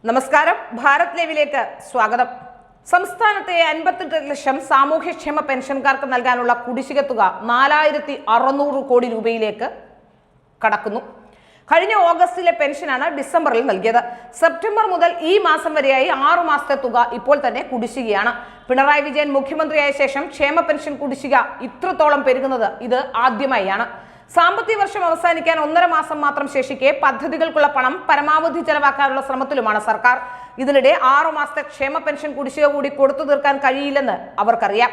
നമസ്കാരം, ഭാരത് ലൈവിലേക്ക് സ്വാഗതം. സംസ്ഥാനത്തെ 58 ലക്ഷം സാമൂഹ്യക്ഷേമ പെൻഷൻകാർക്ക് നൽകാനുള്ള കുടിശ്ശിക തുക 4600 കോടി രൂപയിലേക്ക് കടക്കുന്നു. കഴിഞ്ഞ ഓഗസ്റ്റിലെ പെൻഷനാണ് ഡിസംബറിൽ നൽകിയത്. സെപ്റ്റംബർ മുതൽ ഈ മാസം വരെയായി 6 മാസത്തെ തുക ഇപ്പോൾ തന്നെ കുടിശ്ശികയാണ്. പിണറായി വിജയൻ മുഖ്യമന്ത്രിയായ ശേഷം ക്ഷേമ പെൻഷൻ കുടിശ്ശിക ഇത്രത്തോളം പെരുകുന്നത് ഇത് ആദ്യമായാണ്. സാമ്പത്തിക വർഷം അവസാനിക്കാൻ 1.5 മാസം മാത്രം ശേഷിക്കെ പദ്ധതികൾക്കുള്ള പണം പരമാവധി ചെലവാക്കാനുള്ള ശ്രമത്തിലുമാണ് സർക്കാർ. ഇതിനിടെ 6 മാസത്തെ ക്ഷേമ പെൻഷൻ കുടിശ്ശിക കൂടി കൊടുത്തു തീർക്കാൻ കഴിയില്ലെന്ന് അവർക്കറിയാം.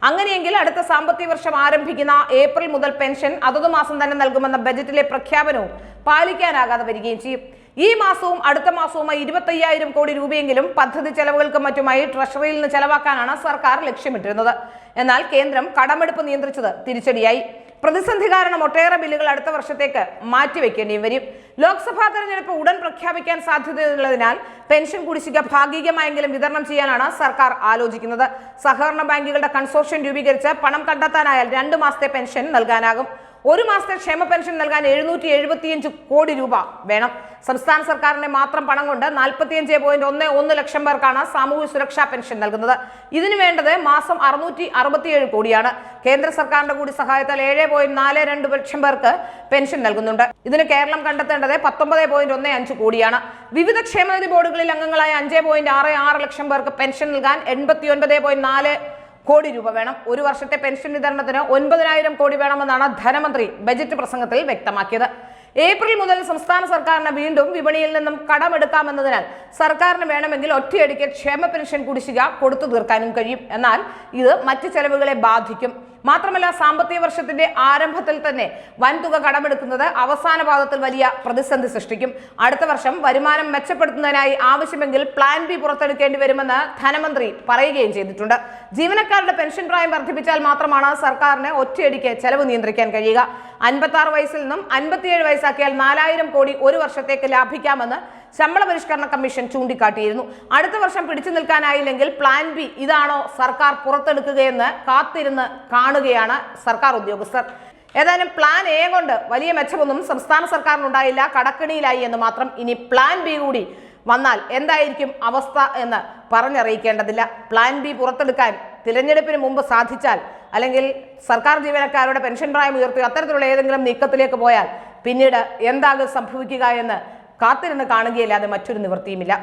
അങ്ങനെയെങ്കിൽ അടുത്ത സാമ്പത്തിക വർഷം ആരംഭിക്കുന്ന ഏപ്രിൽ മുതൽ പെൻഷൻ അതത് മാസം തന്നെ നൽകുമെന്ന ബജറ്റിലെ പ്രഖ്യാപനവും പാലിക്കാനാകാതെ വരികയും ചെയ്യും. ഈ മാസവും അടുത്ത മാസവുമായി 25,000 കോടി രൂപയെങ്കിലും പദ്ധതി ചെലവുകൾക്കും മറ്റുമായി ട്രഷറിയിൽ നിന്ന് ചെലവാക്കാനാണ് സർക്കാർ ലക്ഷ്യമിട്ടിരുന്നത്. എന്നാൽ കേന്ദ്രം കടമെടുപ്പ് നിയന്ത്രിച്ചത് തിരിച്ചടിയായി. പ്രതിസന്ധി കാരണം ഒട്ടേറെ ബില്ലുകൾ അടുത്ത വർഷത്തേക്ക് മാറ്റിവെക്കേണ്ടി വരും. ലോക്സഭാ തെരഞ്ഞെടുപ്പ് ഉടൻ പ്രഖ്യാപിക്കാൻ സാധ്യതയുള്ളതിനാൽ പെൻഷൻ കുടിശ്ശിക ഭാഗികമായെങ്കിലും വിതരണം ചെയ്യാനാണ് സർക്കാർ ആലോചിക്കുന്നത്. സഹകരണ ബാങ്കുകളുടെ കൺസോർഷ്യം രൂപീകരിച്ച് പണം കണ്ടെത്താനായാൽ 2 മാസത്തെ പെൻഷൻ നൽകാനാകും. 1 മാസത്തെ ക്ഷേമ പെൻഷൻ നൽകാൻ 775 കോടി രൂപ വേണം. സംസ്ഥാന സർക്കാരിന്റെ മാത്രം പണം കൊണ്ട് 45.11 ലക്ഷം പേർക്കാണ് സാമൂഹ്യ സുരക്ഷാ പെൻഷൻ നൽകുന്നത്. ഇതിന് വേണ്ടത് മാസം 667 കോടിയാണ്. കേന്ദ്ര സർക്കാരിന്റെ കൂടി സഹായത്താൽ 7.42 ലക്ഷം പേർക്ക് പെൻഷൻ നൽകുന്നുണ്ട്. ഇതിന് കേരളം കണ്ടെത്തേണ്ടത് 19.15 കോടിയാണ്. വിവിധ ക്ഷേമനിധി ബോർഡുകളിൽ അംഗങ്ങളായ 5.66 ലക്ഷം പേർക്ക് പെൻഷൻ നൽകാൻ 89.4 കോടി രൂപ വേണം. ഒരു വർഷത്തെ പെൻഷൻ വിതരണത്തിന് 9,000 കോടി വേണമെന്നാണ് ധനമന്ത്രി ബജറ്റ് പ്രസംഗത്തിൽ വ്യക്തമാക്കിയത്. ഏപ്രിൽ മുതൽ സംസ്ഥാന സർക്കാരിന് വീണ്ടും വിപണിയിൽ നിന്നും കടമെടുക്കാമെന്നതിനാൽ സർക്കാരിന് വേണമെങ്കിൽ ഒറ്റയടിക്ക് ക്ഷേമ പെൻഷൻ കുടിശ്ശിക കൊടുത്തു തീർക്കാനും കഴിയും. എന്നാൽ ഇത് മറ്റ് ചെലവുകളെ ബാധിക്കും. മാത്രമല്ല, സാമ്പത്തിക വർഷത്തിന്റെ ആരംഭത്തിൽ തന്നെ വൻതുക കടമെടുക്കുന്നത് അവസാന പാദത്തിൽ വലിയ പ്രതിസന്ധി സൃഷ്ടിക്കും. അടുത്ത വർഷം വരുമാനം മെച്ചപ്പെടുത്തുന്നതിനായി ആവശ്യമെങ്കിൽ പ്ലാൻ ബി പുറത്തെടുക്കേണ്ടി വരുമെന്ന് ധനമന്ത്രി പറയുകയും ചെയ്തിട്ടുണ്ട്. ജീവനക്കാരുടെ പെൻഷൻ പ്രായം വർദ്ധിപ്പിച്ചാൽ മാത്രമാണ് സർക്കാരിന് ഒറ്റയടിക്ക് ചെലവ് നിയന്ത്രിക്കാൻ കഴിയുക. 56 വയസ്സിൽ നിന്നും 57 വയസ്സാക്കിയാൽ 4,000 കോടി ഒരു വർഷത്തേക്ക് ലാഭിക്കാമെന്ന് ശമ്പള പരിഷ്കരണ കമ്മീഷൻ ചൂണ്ടിക്കാട്ടിയിരുന്നു. അടുത്ത വർഷം പിടിച്ചു നിൽക്കാനായില്ലെങ്കിൽ പ്ലാൻ ബി ഇതാണോ സർക്കാർ പുറത്തെടുക്കുകയെന്ന് കാത്തിരുന്ന് കാണുകയാണ് സർക്കാർ ഉദ്യോഗസ്ഥർ. ഏതായാലും പ്ലാൻ എ കൊണ്ട് വലിയ മെച്ചമൊന്നും സംസ്ഥാന സർക്കാരിനുണ്ടായില്ല, കടക്കണിയിലായി എന്ന് മാത്രം. ഇനി പ്ലാൻ ബി കൂടി വന്നാൽ എന്തായിരിക്കും അവസ്ഥ എന്ന് പറഞ്ഞറിയിക്കേണ്ടതില്ല. പ്ലാൻ ബി പുറത്തെടുക്കാൻ തിരഞ്ഞെടുപ്പിന് മുമ്പ് സാധിച്ചാൽ, അല്ലെങ്കിൽ സർക്കാർ ജീവനക്കാരുടെ പെൻഷൻ പ്രായം ഉയർത്തി അത്തരത്തിലുള്ള ഏതെങ്കിലും നീക്കത്തിലേക്ക് പോയാൽ പിന്നീട് എന്താകും സംഭവിക്കുക എന്ന് കാത്തിരുന്ന് കാണുകയല്ലാതെ മറ്റൊരു നിവൃത്തിയുമില്ല.